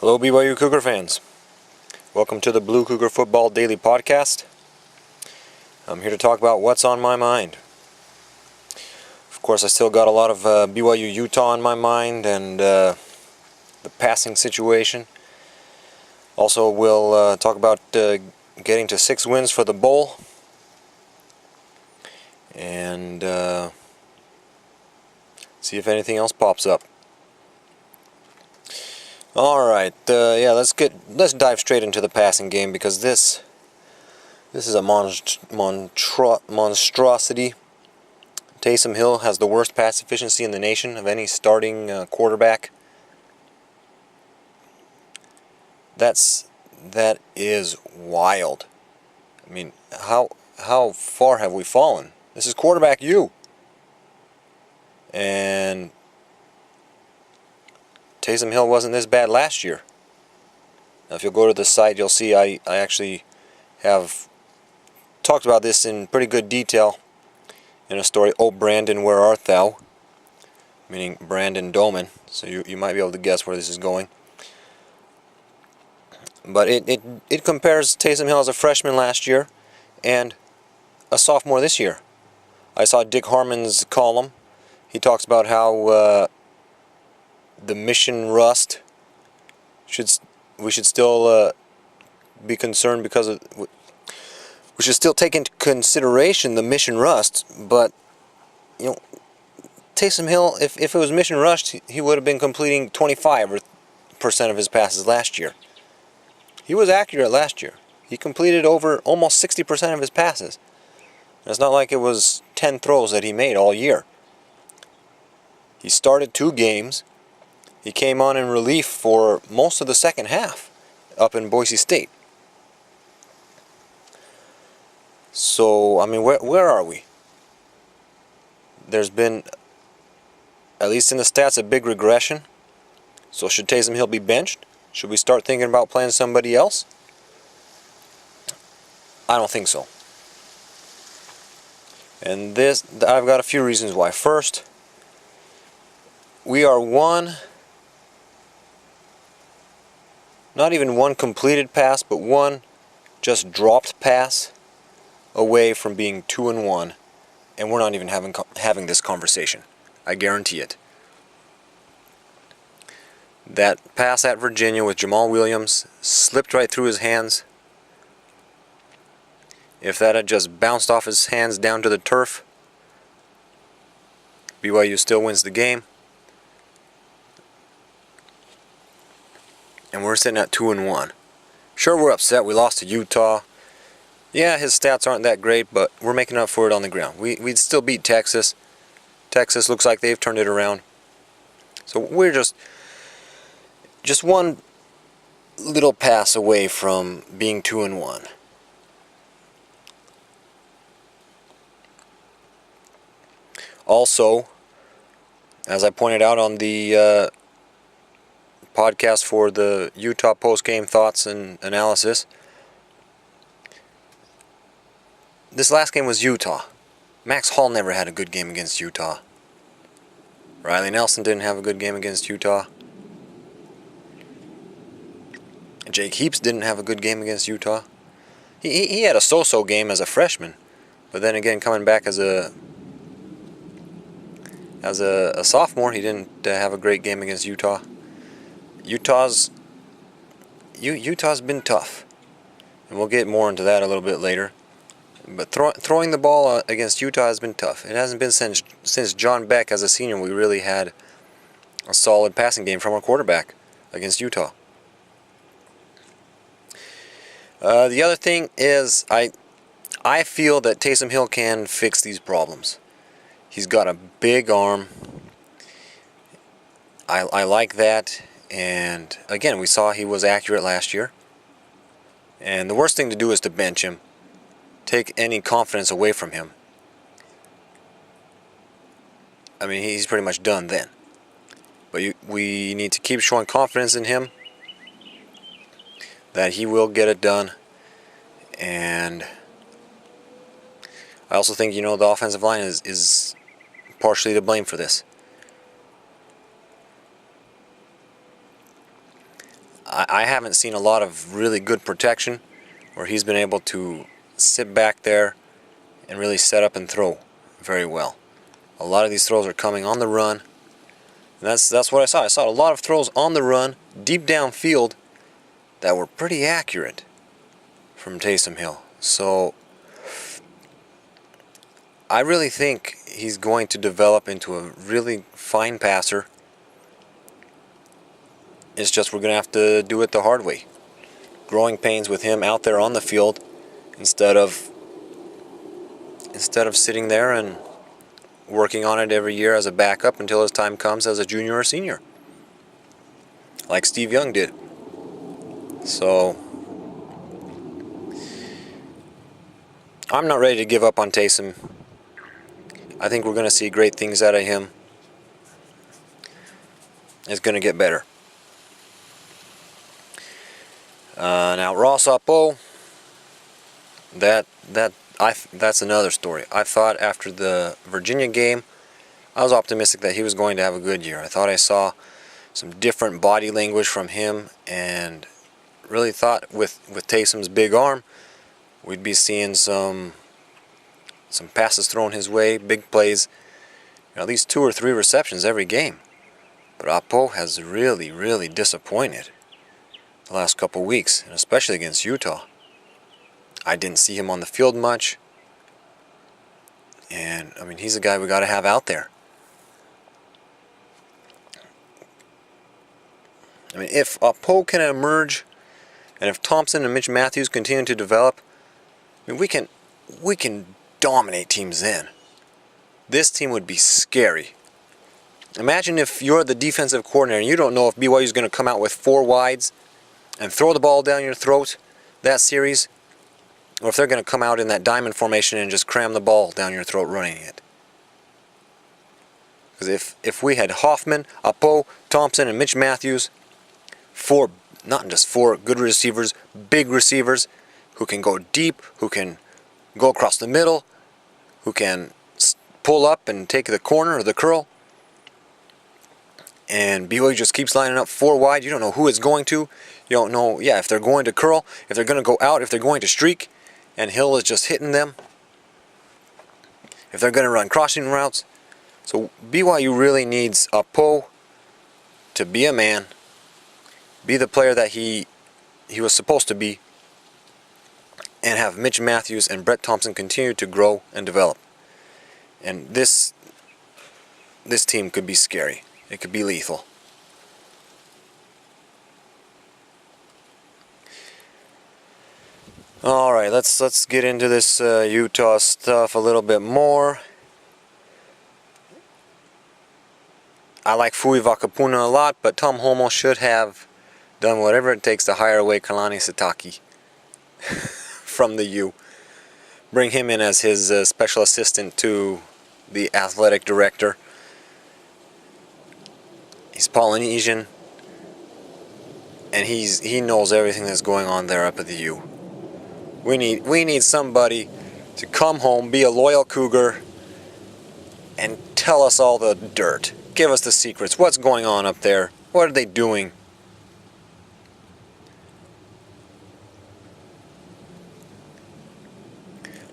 Hello BYU Cougar fans. Welcome to the Blue Cougar Football Daily Podcast. I'm here to talk about what's on my mind. Of course, I still got a lot of BYU Utah on my mind and the passing situation. Also, we'll talk about getting to 6 wins for the bowl. And see if anything else pops up. Alright, let's dive straight into the passing game, because this is a monstrosity. Taysom Hill has the worst pass efficiency in the nation of any starting quarterback. That is wild. I mean, how far have we fallen? This is quarterback U. And Taysom Hill wasn't this bad last year. Now, if you'll go to the site, you'll see I actually have talked about this in pretty good detail in a story, "Oh Brandon, Where Art Thou?" Meaning Brandon Doman. So you might be able to guess where this is going. But it compares Taysom Hill as a freshman last year and a sophomore this year. I saw Dick Harmon's column. He talks about how the mission rust we should still be concerned because of, we should still take into consideration the mission rust. But you know, Taysom Hill, if it was mission rust, he would have been completing 25% of his passes last year. He was accurate last year. He completed over almost 60% of his passes. And it's not like it was 10 throws that he made all year. He started 2 games. He came on in relief for most of the second half up in Boise State. So, I mean, where are we? There's been, at least in the stats, a big regression. So should Taysom Hill be benched? Should we start thinking about playing somebody else? I don't think so. And I've got a few reasons why. First, we are not even one completed pass, but one just dropped pass away from being 2-1, and we're not even having this conversation. I guarantee it. That pass at Virginia with Jamal Williams slipped right through his hands. If that had just bounced off his hands down to the turf, BYU still wins the game. And we're sitting at 2-1. Sure, we're upset. We lost to Utah. Yeah, his stats aren't that great, but we're making up for it on the ground. We'd still beat Texas. Texas looks like they've turned it around. So we're just one little pass away from being 2-1. Also, as I pointed out on the podcast for the Utah post-game thoughts and analysis, this last game was Utah. Max Hall never had a good game against Utah. Riley Nelson didn't have a good game against Utah. Jake Heaps didn't have a good game against Utah. He had a so-so game as a freshman, but then again, coming back as a sophomore, he didn't have a great game against Utah. Utah's been tough, and we'll get more into that a little bit later. But throwing the ball against Utah has been tough. It hasn't been since John Beck as a senior we really had a solid passing game from our quarterback against Utah. The other thing is I feel that Taysom Hill can fix these problems. He's got a big arm. I like that. And again, we saw he was accurate last year. And the worst thing to do is to bench him. Take any confidence away from him. I mean, he's pretty much done then. But we need to keep showing confidence in him that he will get it done. And I also think, the offensive line is partially to blame for this. I haven't seen a lot of really good protection where he's been able to sit back there and really set up and throw very well. A lot of these throws are coming on the run. And that's what I saw. I saw a lot of throws on the run, deep downfield, that were pretty accurate from Taysom Hill. So I really think he's going to develop into a really fine passer. It's just we're going to have to do it the hard way. Growing pains with him out there on the field instead of sitting there and working on it every year as a backup until his time comes as a junior or senior, like Steve Young did. So I'm not ready to give up on Taysom. I think we're going to see great things out of him. It's going to get better. Now Ross Apo, that's another story. I thought after the Virginia game, I was optimistic that he was going to have a good year. I thought I saw some different body language from him, and really thought with Taysom's big arm, we'd be seeing some passes thrown his way, big plays, at least 2 or 3 receptions every game. But Apo has really, really disappointed the last couple weeks, and especially against Utah. I didn't see him on the field much, and I mean, he's a guy we got to have out there. I mean, if Apo can emerge, and if Thompson and Mitch Matthews continue to develop, I mean, we can dominate teams then. This team would be scary. Imagine if you're the defensive coordinator and you don't know if BYU is going to come out with 4 wides and throw the ball down your throat that series, or if they're going to come out in that diamond formation and just cram the ball down your throat running it. Because if we had Hoffman, Apo, Thompson, and Mitch Matthews, not just 4 good receivers, big receivers, who can go deep, who can go across the middle, who can pull up and take the corner or the curl, and BYU just keeps lining up 4 wide. You don't know who it's going to. You don't know, if they're going to curl, if they're going to go out, if they're going to streak, and Hill is just hitting them, if they're going to run crossing routes. So BYU really needs Apo to be a man, be the player that he was supposed to be, and have Mitch Matthews and Brett Thompson continue to grow and develop. And this team could be scary. It could be lethal. All right, let's get into this Utah stuff a little bit more. I like Fui Vakapuna a lot, but Tom Holmoe should have done whatever it takes to hire away Kalani Sitake from the U. Bring him in as his special assistant to the athletic director. He's Polynesian, and he knows everything that's going on there up at the U. We need somebody to come home, be a loyal Cougar, and tell us all the dirt. Give us the secrets. What's going on up there? What are they doing?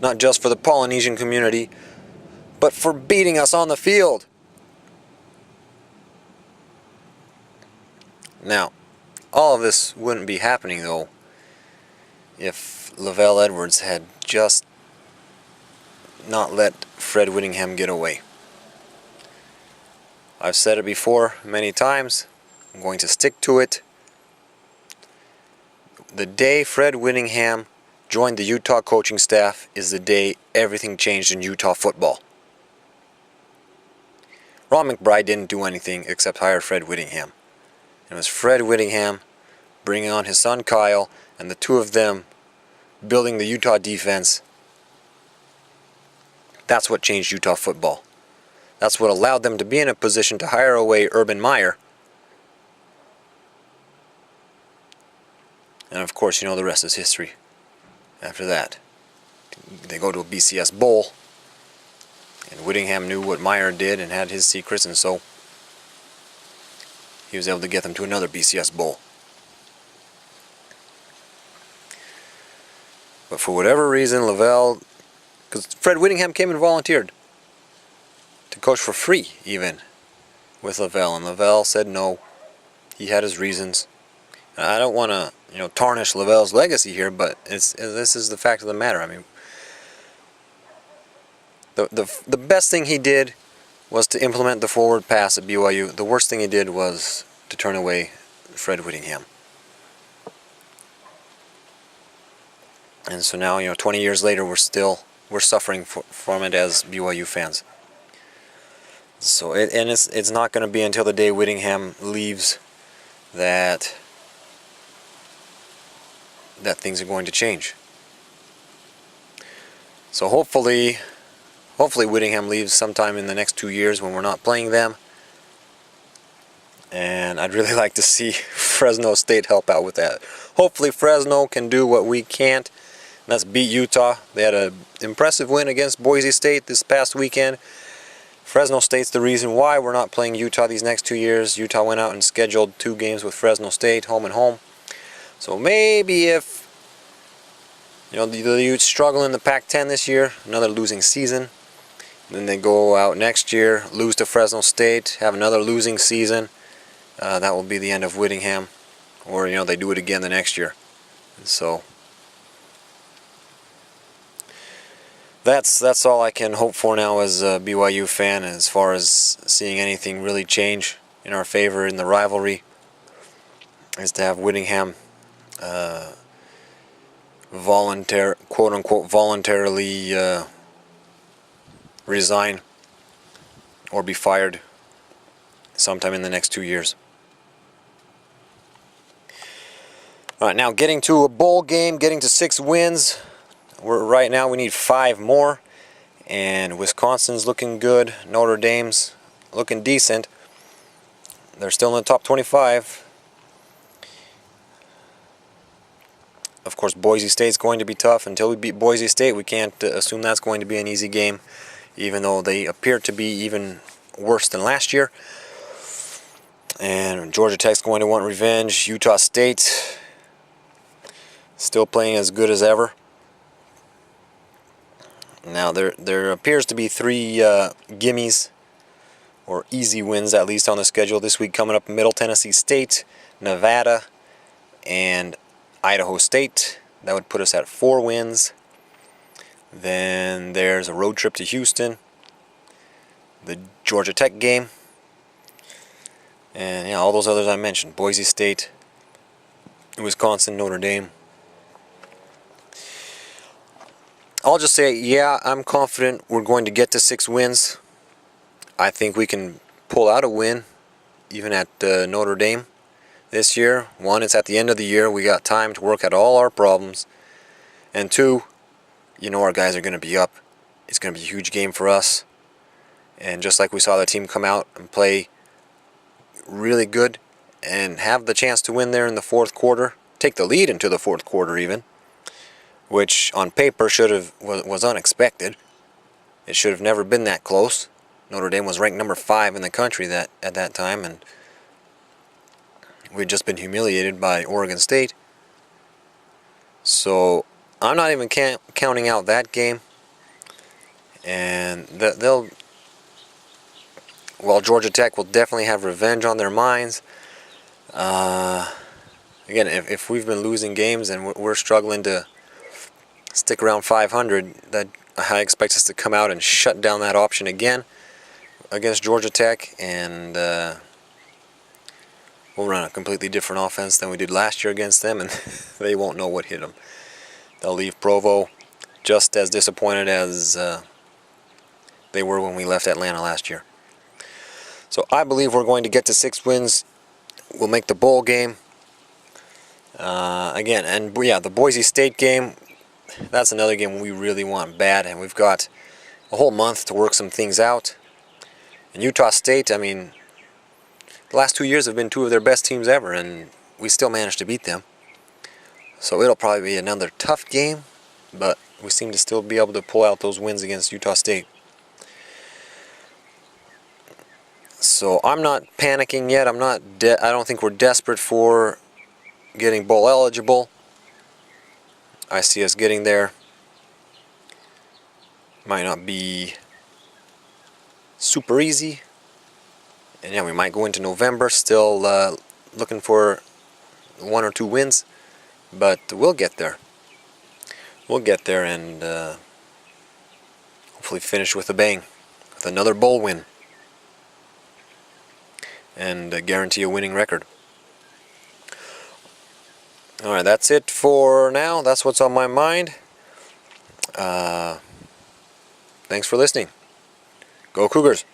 Not just for the Polynesian community, but for beating us on the field. Now, all of this wouldn't be happening, though, if Lavelle Edwards had just not let Fred Whittingham get away. I've said it before many times. I'm going to stick to it. The day Fred Whittingham joined the Utah coaching staff is the day everything changed in Utah football. Ron McBride didn't do anything except hire Fred Whittingham. It was Fred Whittingham bringing on his son Kyle, and the two of them building the Utah defense. That's what changed Utah football. That's what allowed them to be in a position to hire away Urban Meyer. And of course, the rest is history. After that, they go to a BCS Bowl, and Whittingham knew what Meyer did and had his secrets, and so he was able to get them to another BCS Bowl. But for whatever reason, Lavelle, because Fred Whittingham came and volunteered to coach for free even with Lavelle, and Lavelle said no. He had his reasons. And I don't want to, tarnish Lavelle's legacy here, but this is the fact of the matter. I mean, the best thing he did was to implement the forward pass at BYU. The worst thing he did was to turn away Fred Whittingham. And so now, 20 years later, we're suffering from it as BYU fans. So it's not going to be until the day Whittingham leaves that things are going to change. So hopefully Whittingham leaves sometime in the next 2 years when we're not playing them. And I'd really like to see Fresno State help out with that. Hopefully Fresno can do what we can't, and that's beat Utah. They had an impressive win against Boise State this past weekend. Fresno State's the reason why we're not playing Utah these next 2 years. Utah went out and scheduled 2 games with Fresno State, home and home. So maybe if the Utes struggle in the Pac-10 this year, another losing season, then they go out next year, lose to Fresno State, have another losing season, that will be the end of Whittingham. Or they do it again the next year. And so that's all I can hope for now as a BYU fan, as far as seeing anything really change in our favor in the rivalry, is to have Whittingham quote-unquote voluntarily resign or be fired sometime in the next 2 years. All right, now getting to a bowl game, getting to 6 wins. Right now we need 5 more, and Wisconsin's looking good. Notre Dame's looking decent. They're still in the top 25. Of course, Boise State's going to be tough. Until we beat Boise State, we can't assume that's going to be an easy game, even though they appear to be even worse than last year. And Georgia Tech's going to want revenge. Utah State still playing as good as ever. Now there appears to be 3 gimmies, or easy wins at least, on the schedule this week coming up: Middle Tennessee State, Nevada, and Idaho State. That would put us at 4 wins. Then there's a road trip to Houston, the Georgia Tech game, and all those others I mentioned: Boise State, Wisconsin, Notre Dame. I'll just say, I'm confident we're going to get to 6 wins. I think we can pull out a win even at Notre Dame this year. 1, it's at the end of the year. We got time to work out all our problems. And 2, our guys are going to be up. It's going to be a huge game for us. And just like we saw the team come out and play really good and have the chance to win there in the 4th quarter, take the lead into the 4th quarter even, which on paper was unexpected. It should have never been that close. Notre Dame was ranked number 5 in the country at that time, and we'd just been humiliated by Oregon State. So I'm not even counting out that game. And Georgia Tech will definitely have revenge on their minds. Again, if we've been losing games and we're struggling to stick around 500, that I expect us to come out and shut down that option again against Georgia Tech, and we'll run a completely different offense than we did last year against them, and they won't know what hit them. They'll leave Provo just as disappointed as they were when we left Atlanta last year. So I believe we're going to get to 6 wins. We'll make the bowl game. The Boise State game, that's another game we really want bad, and we've got a whole month to work some things out. And Utah State, the last 2 years have been 2 of their best teams ever, and we still managed to beat them. So it'll probably be another tough game, but we seem to still be able to pull out those wins against Utah State. So I'm not panicking yet. I don't think we're desperate for getting bowl eligible. I see us getting there. Might not be super easy. And yeah, we might go into November still looking for 1 or 2 wins. But we'll get there. We'll get there and hopefully finish with a bang. With another bowl win. And guarantee a winning record. Alright, that's it for now. That's what's on my mind. Thanks for listening. Go Cougars!